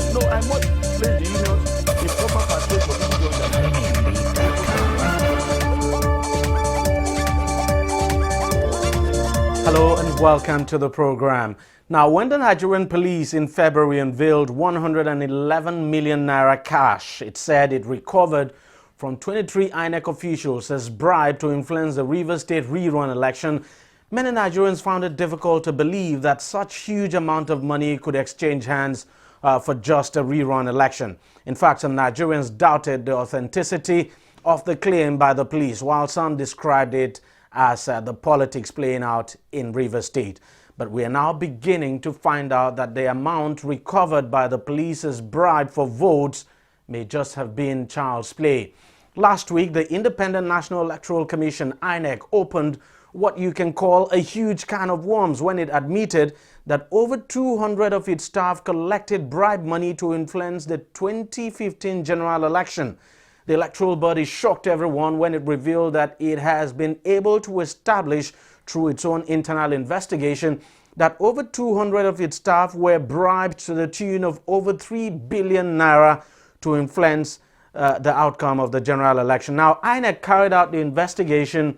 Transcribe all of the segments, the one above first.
system. No, I must place the unions in proper pathway for people to understand. Hello and welcome to the program. Now, when the Nigerian police in February unveiled 111 million naira cash, it said it recovered from 23 INEC officials as bribe to influence the Rivers State rerun election, many Nigerians found it difficult to believe that such huge amount of money could exchange hands for just a rerun election. In fact, some Nigerians doubted the authenticity of the claim by the police, while some described it as the politics playing out in Rivers State. But we are now beginning to find out that the amount recovered by the police as bribe for votes may just have been child's play. Last week, the Independent National Electoral Commission, INEC, opened what you can call a huge can of worms when it admitted that over 200 of its staff collected bribe money to influence the 2015 general election. The electoral body shocked everyone when it revealed that it has been able to establish through its own internal investigation that over 200 of its staff were bribed to the tune of over 3 billion naira to influence the outcome of the general election. Now, INEC carried out the investigation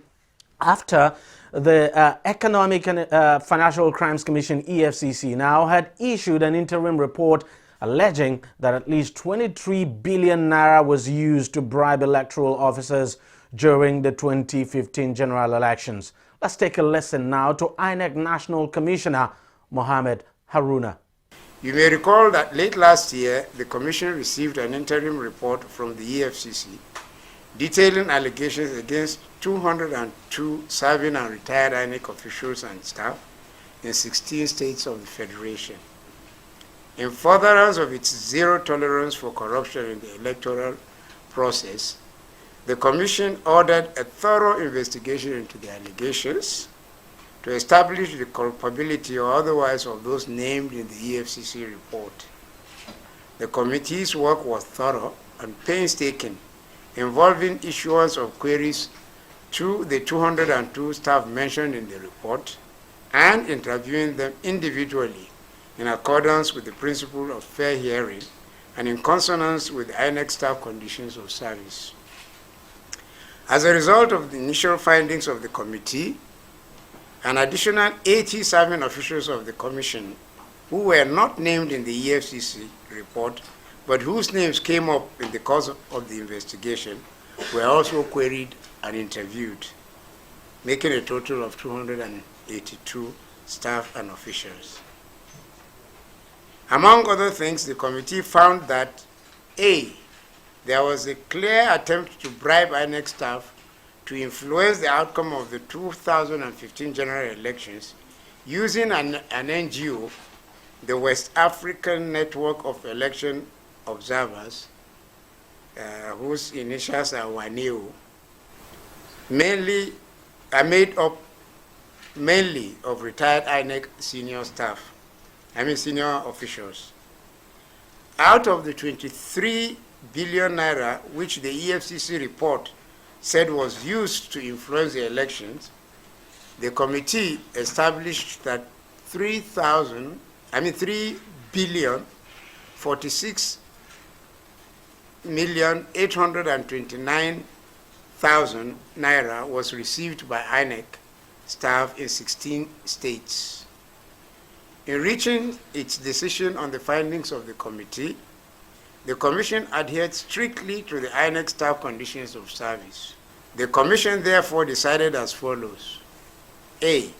after the Economic and Financial Crimes Commission, EFCC, now had issued an interim report alleging that at least 23 billion naira was used to bribe electoral officers during the 2015 general elections. Let's take a listen now to INEC National Commissioner Mohammed Haruna. You may recall that late last year, the Commission received an interim report from the EFCC detailing allegations against 202 serving and retired INEC officials and staff in 16 states of the Federation. In furtherance of its zero tolerance for corruption in the electoral process, the Commission ordered a thorough investigation into the allegations to establish the culpability or otherwise of those named in the EFCC report. The committee's work was thorough and painstaking, involving issuance of queries to the 202 staff mentioned in the report and interviewing them individually in accordance with the principle of fair hearing and in consonance with INEC staff conditions of service. As a result of the initial findings of the committee, an additional 80 serving officials of the Commission who were not named in the EFCC report but whose names came up in the course of the investigation were also queried and interviewed, making a total of 282 staff and officials. Among other things, the committee found that A, there was a clear attempt to bribe INEC staff to influence the outcome of the 2015 general elections using an NGO, the West African Network of Election Observers, whose initials are WANEO, made up mainly of retired INEC senior officials. Out of the 23 billion naira which the EFCC report said was used to influence the elections, the committee established that 3 billion 46,829,000 naira was received by INEC staff in 16 states. In reaching its decision on the findings of the committee, the Commission adhered strictly to the INEC staff conditions of service. The Commission therefore decided as follows. A,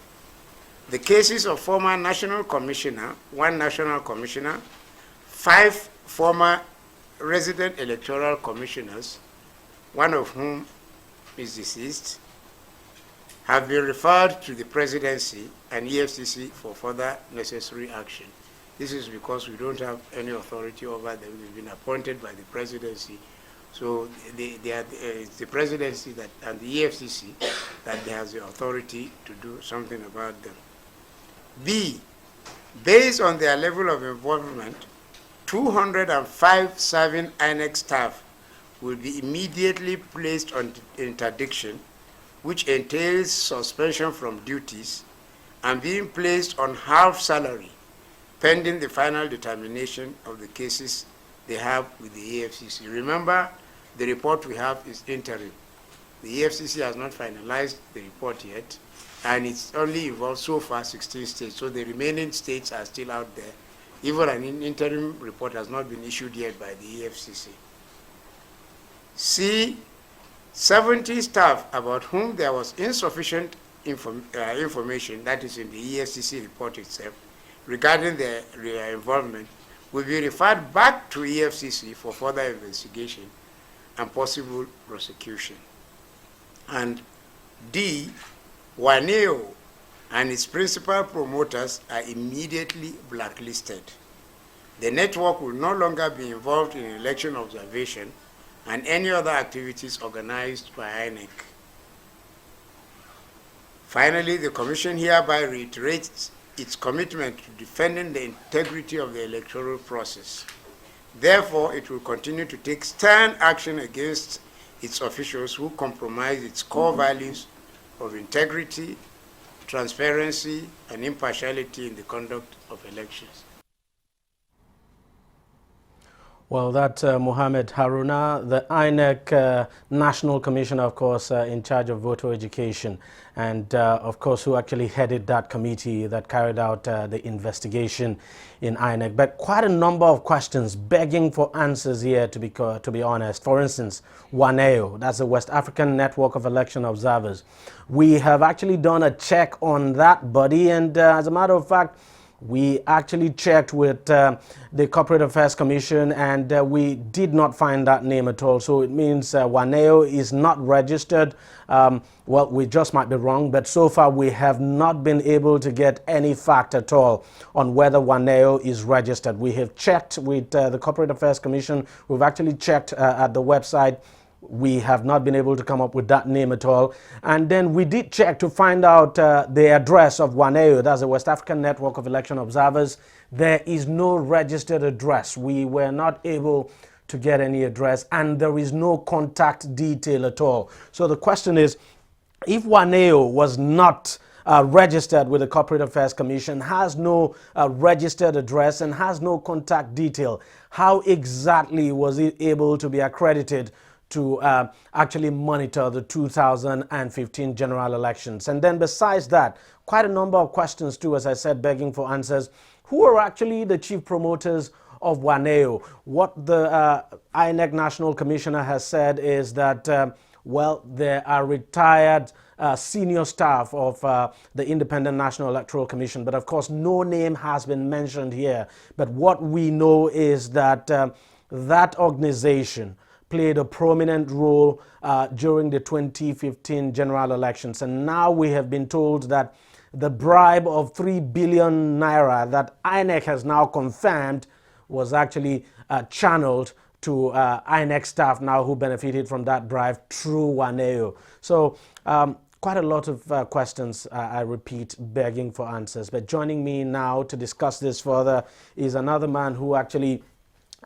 the cases of former National Commissioner, 1 National Commissioner, 5 former resident electoral commissioners, 1 of whom is deceased, have been referred to the Presidency and EFCC for further necessary action. This is because we don't have any authority over them. They've been appointed by the Presidency. So it's the Presidency and the EFCC that has the authority to do something about them. B, based on their level of involvement, 205 serving INEC staff will be immediately placed on interdiction, which entails suspension from duties and being placed on half salary pending the final determination of the cases they have with the EFCC. Remember, the report we have is interim. The EFCC has not finalized the report yet, and it's only involved so far 16 states, so the remaining states are still out there. Even an interim report has not been issued yet by the EFCC. C, 70 staff about whom there was insufficient information, that is in the EFCC report itself, regarding their involvement, will be referred back to EFCC for further investigation and possible prosecution. And D, WANEO and its principal promoters are immediately blacklisted. The network will no longer be involved in election observation and any other activities organized by INEC. Finally, the Commission hereby reiterates its commitment to defending the integrity of the electoral process. Therefore, it will continue to take stern action against its officials who compromise its core values of integrity, transparency, and impartiality in the conduct of elections. Well, that's Mohammed Haruna, the INEC National Commissioner, of course, in charge of voter education, and of course, who actually headed that committee that carried out the investigation in INEC. But quite a number of questions begging for answers here, to be honest. For instance, WANEO, that's the West African Network of Election Observers. We have actually done a check on that body, and as a matter of fact, we actually checked with the Corporate Affairs Commission, and we did not find that name at all. So it means WANEO is not registered. Well, we just might be wrong, but so far we have not been able to get any fact at all on whether WANEO is registered. We have checked with the Corporate Affairs Commission. We've actually checked at the website. We have not been able to come up with that name at all. And then we did check to find out the address of WANEO, that's the West African Network of Election Observers. There is no registered address. We were not able to get any address, and there is no contact detail at all. So the question is, if WANEO was not registered with the Corporate Affairs Commission, has no registered address, and has no contact detail, how exactly was it able to be accredited to actually monitor the 2015 general elections? And then besides that, quite a number of questions too, as I said, begging for answers. Who are actually the chief promoters of WANEO? What the INEC National Commissioner has said is that, well, there are retired senior staff of the Independent National Electoral Commission, but of course no name has been mentioned here. But what we know is that that organization played a prominent role during the 2015 general elections. And now we have been told that the bribe of 3 billion naira that INEC has now confirmed was actually channeled to INEC staff now who benefited from that bribe through WANEO. So quite a lot of questions, I repeat, begging for answers. But joining me now to discuss this further is another man who actually,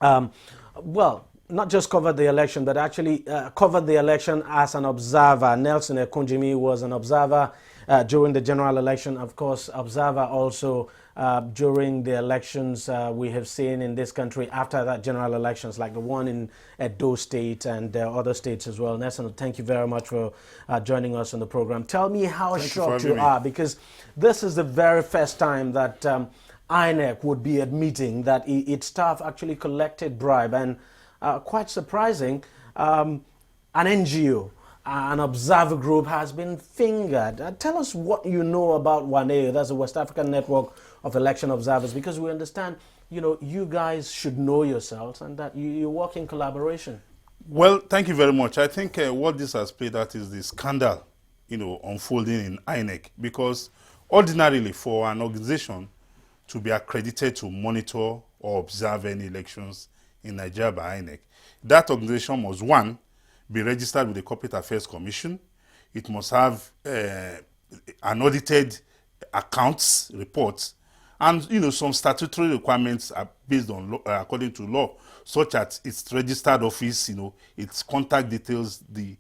well, not just covered the election, but actually covered the election as an observer. Nelson Ekunjimi was an observer during the general election. Of course, observer also during the elections we have seen in this country after that general elections, like the one in Edo State and other states as well. Nelson, thank you very much for joining us on the program. Tell me how shocked you are, because this is the very first time that INEC would be admitting that its staff actually collected bribe, and quite surprising, an NGO, an observer group, has been fingered. Tell us what you know about WANEO, that's the West African Network of Election Observers, because we understand, you know, you guys should know yourselves and that you work in collaboration. Well, thank you very much. I think what this has played out is the scandal, you know, unfolding in INEC, because ordinarily for an organization to be accredited to monitor or observe any elections in Nigeria by INEC, that organization must, one, be registered with the Corporate Affairs Commission. It must have an audited accounts reports, and you know, some statutory requirements are based on law, according to law, such as its registered office, you know, its contact details, the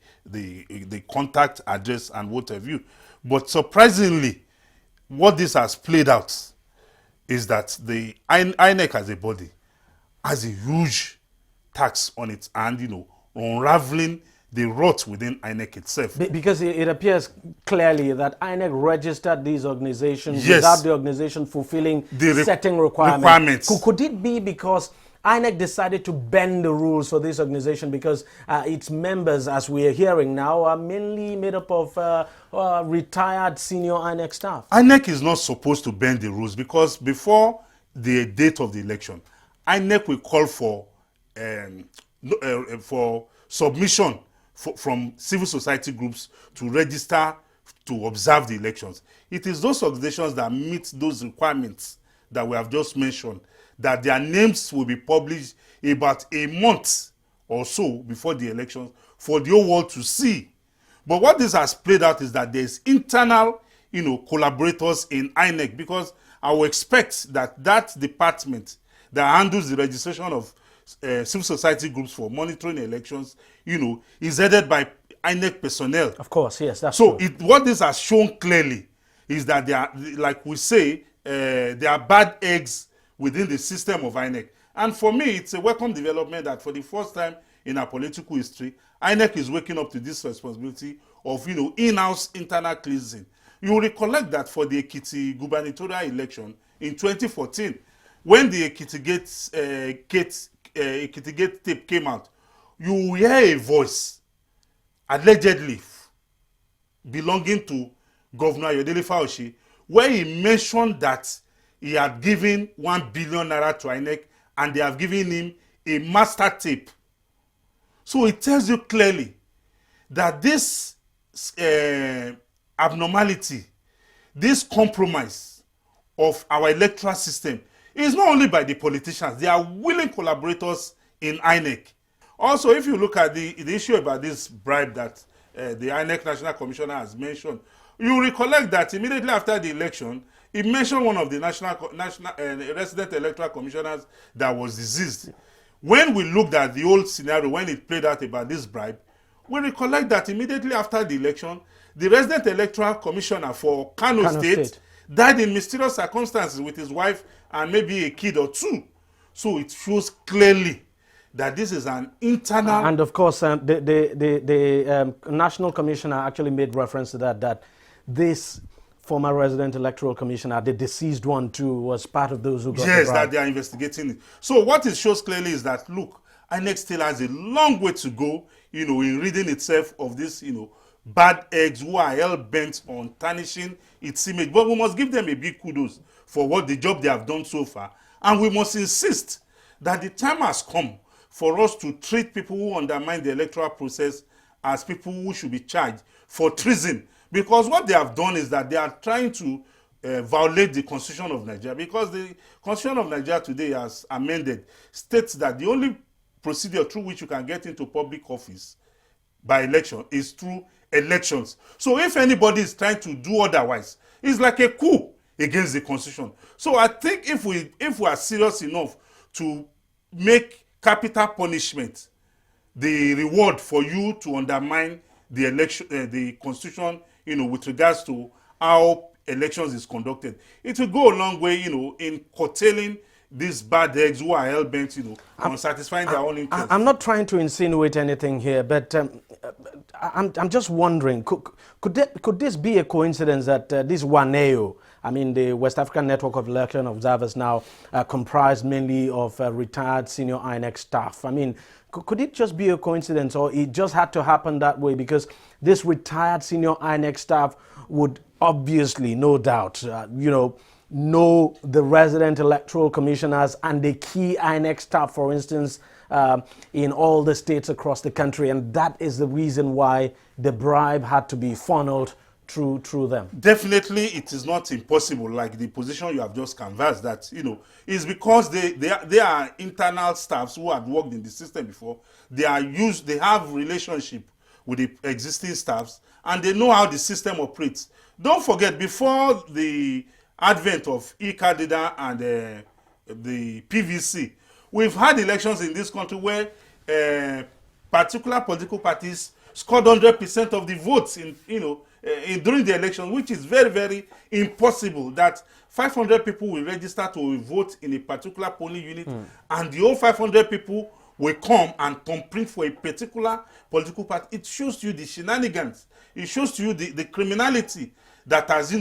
contact address, and what have you. But surprisingly, what this has played out is that the INEC as a body has a huge tax on its hand, unraveling the rot within INEC itself. Because it appears clearly that INEC registered these organizations Yes. without the organization fulfilling The certain requirements. Could it be because INEC decided to bend the rules for this organization because its members, as we are hearing now, are mainly made up of retired senior INEC staff? INEC is not supposed to bend the rules because before the date of the election, INEC will call for submission from civil society groups to register to observe the elections. It is those organizations that meet those requirements that we have just mentioned, that their names will be published about a month or so before the elections for the whole world to see. But what this has played out is that there's internal, collaborators in INEC, because I would expect that department that handles the registration of civil society groups for monitoring elections, is headed by INEC personnel. Of course, yes, that's so true. What this has shown clearly is that they are, like we say, there are bad eggs within the system of INEC. And for me, it's a welcome development that for the first time in our political history, INEC is waking up to this responsibility of, in-house internal cleansing. You will recollect that for the Ekiti gubernatorial election in 2014, when the Ekiti Gate tape came out, you will hear a voice, allegedly belonging to Governor Ayodele Faoshi, where he mentioned that he had given 1 billion naira to INEC and they have given him a master tape. So it tells you clearly that this abnormality, this compromise of our electoral system is not only by the politicians, they are willing collaborators in INEC. Also, if you look at the issue about this bribe that the INEC National Commissioner has mentioned, you recollect that immediately after the election, he mentioned one of the national resident electoral commissioners that was deceased. When we looked at the old scenario, when it played out about this bribe, we recollect that immediately after the election, the resident electoral commissioner for Kano State died in mysterious circumstances with his wife and maybe a kid or two. So it shows clearly that this is an internal... And of course, the National Commissioner actually made reference to that this former resident electoral commissioner, the deceased one too, was part of those who got the bribe. Yes, that they are investigating it. So what it shows clearly is that, look, INEC still has a long way to go, in ridding itself of this, bad eggs who are hell-bent on tarnishing its image. But we must give them a big kudos for what the job they have done so far. And we must insist that the time has come for us to treat people who undermine the electoral process as people who should be charged for treason. Because what they have done is that they are trying to violate the Constitution of Nigeria. Because the Constitution of Nigeria today, as amended, states that the only procedure through which you can get into public office by election is through elections. So if anybody is trying to do otherwise, it's like a coup against the Constitution. So I think if we are serious enough to make capital punishment the reward for you to undermine the election, the Constitution, with regards to how elections is conducted, it will go a long way, in curtailing these bad eggs who are hell-bent, on satisfying their own interests. I'm not trying to insinuate anything here, but I'm just wondering, could this be a coincidence that this WANEO, the West African Network of Election Observers, now comprised mainly of retired senior INEC staff? Could it just be a coincidence, or it just had to happen that way because this retired senior INEC staff would obviously, no doubt, know the resident electoral commissioners and the key INEC staff, for instance, in all the states across the country, and that is the reason why the bribe had to be funneled through them? Definitely, it is not impossible, like the position you have just canvassed, that, is because they are internal staffs who have worked in the system before. They have relationship with the existing staffs, and they know how the system operates. Don't forget, before the advent of e-candidate and the PVC, we've had elections in this country where particular political parties scored 100% of the votes in during the election, which is very, very impossible that 500 people will register to vote in a particular polling unit, and the whole 500 people will come and thumbprint for a particular political party. It shows you the shenanigans. It shows you the criminality that has,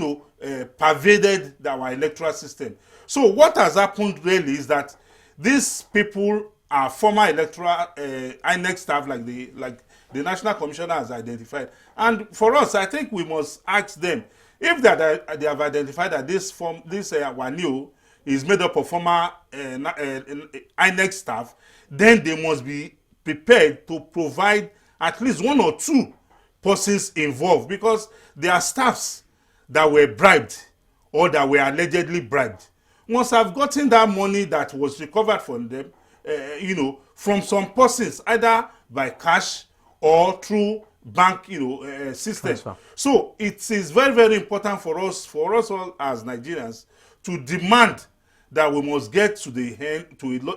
pervaded our electoral system. So what has happened really is that these people are former electoral INEC staff, like the National Commissioner has identified. And for us, I think we must ask them, if they have identified that this Wanio is made up of former INEC staff, then they must be prepared to provide at least one or two persons involved, because there are staffs that were bribed or that were allegedly bribed. Must have gotten that money that was recovered from them, from some persons, either by cash or through bank, system. Transfer. So it is very, very important for us all as Nigerians to demand that we must get to the end.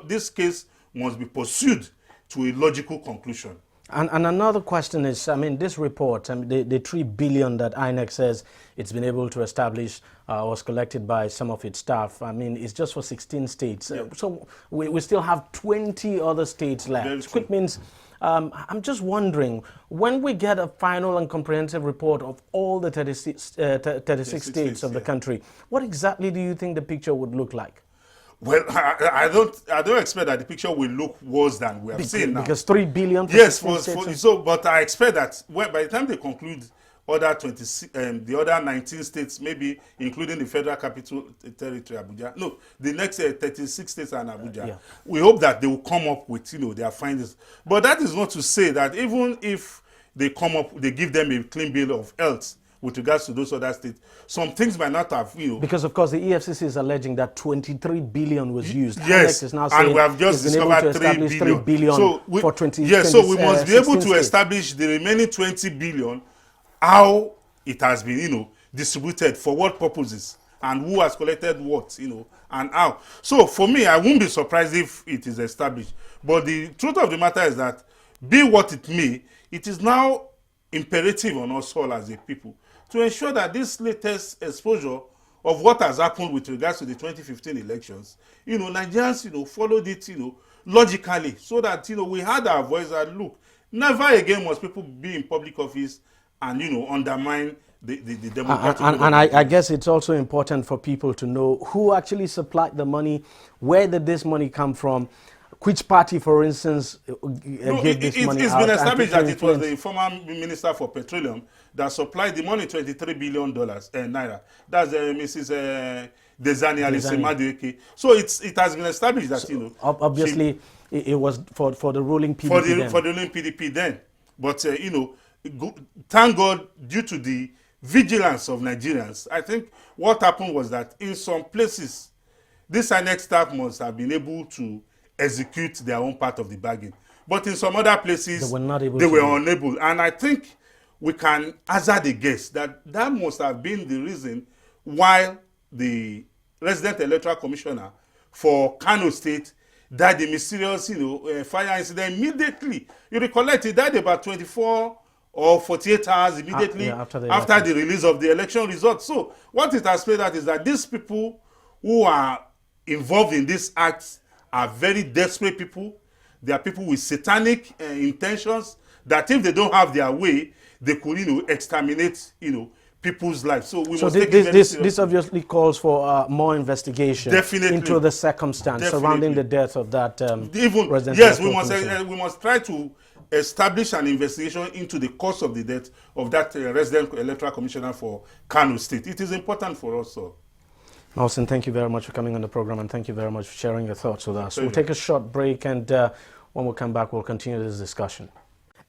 This case must be pursued to a logical conclusion. And another question is, this report, the 3 billion that INEC says it's been able to establish was collected by some of its staff. It's just for 16 states. Yeah. So we still have 20 other states left. Which means, I'm just wondering, when we get a final and comprehensive report of all the 36 states of the country, what exactly do you think the picture would look like? Well, I don't expect that the picture will look worse than we have seen now. Because 3 billion. Yes, but I expect that by the time they conclude the other 19 states, maybe including the Federal Capital Territory, Abuja. No, the next 36 states and Abuja. Yeah. We hope that they will come up with their findings. But that is not to say that even if they give them a clean bill of health with regards to those other states, some things might not have, Because, of course, the EFCC is alleging that 23 billion was used. Yes, is now and we have just discovered 3 billion. So for 20, yes, 20, so we must be able to establish the remaining 20 billion, how it has been, distributed, for what purposes, and who has collected what, and how. So for me, I won't be surprised if it is established. But the truth of the matter is that, be what it may, it is now imperative on us all as a people to ensure that this latest exposure of what has happened with regards to the 2015 elections, Nigerians, followed it, logically, so that, we had our voice and look, never again must people be in public office and, undermine the democratic. And I guess it's also important for people to know who actually supplied the money, where did this money come from, which party, for instance, gave this money It's out, been established that it was the former Minister for Petroleum that supplied the money, $23 billion naira. That's Mrs. Dezani Alice. So it has been established that, obviously, it was for the ruling PDP for the ruling PDP then. But, thank God, due to the vigilance of Nigerians, I think what happened was that in some places, this INEC staff must have been able to execute their own part of the bargain. But in some other places, they were unable. And I think we can hazard a guess that must have been the reason why the resident electoral commissioner for Kano State died a mysterious, fire incident immediately. You recollect, he died about 24 or 48 hours immediately after the release of the election results. So what it has played out is that these people who are involved in these acts are very desperate people. They are people with satanic intentions that if they don't have their way, they could, exterminate, people's lives. So we must take it very seriously. This obviously calls for more investigation into the circumstance surrounding the death of that resident. Yes, we must try to establish an investigation into the cause of the death of that resident electoral commissioner for Kano State. It is important for us all. Nelson, thank you very much for coming on the program, and thank you very much for sharing your thoughts with us. We'll take a short break, and when we come back, we'll continue this discussion.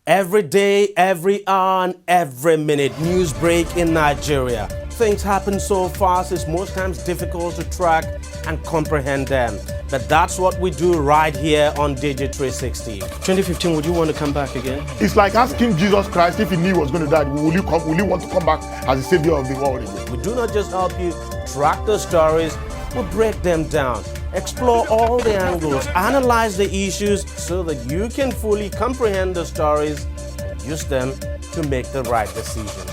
Every day, every hour, and every minute, news break in Nigeria. Things happen so fast, it's most times difficult to track and comprehend them. But that's what we do right here on DEJI360. 2015, would you want to come back again? It's like asking Jesus Christ if he knew he was going to die, will you want to come back as the savior of the world again? We do not just help you track the stories, we break them down, explore all the angles, analyze the issues so that you can fully comprehend the stories and use them to make the right decision.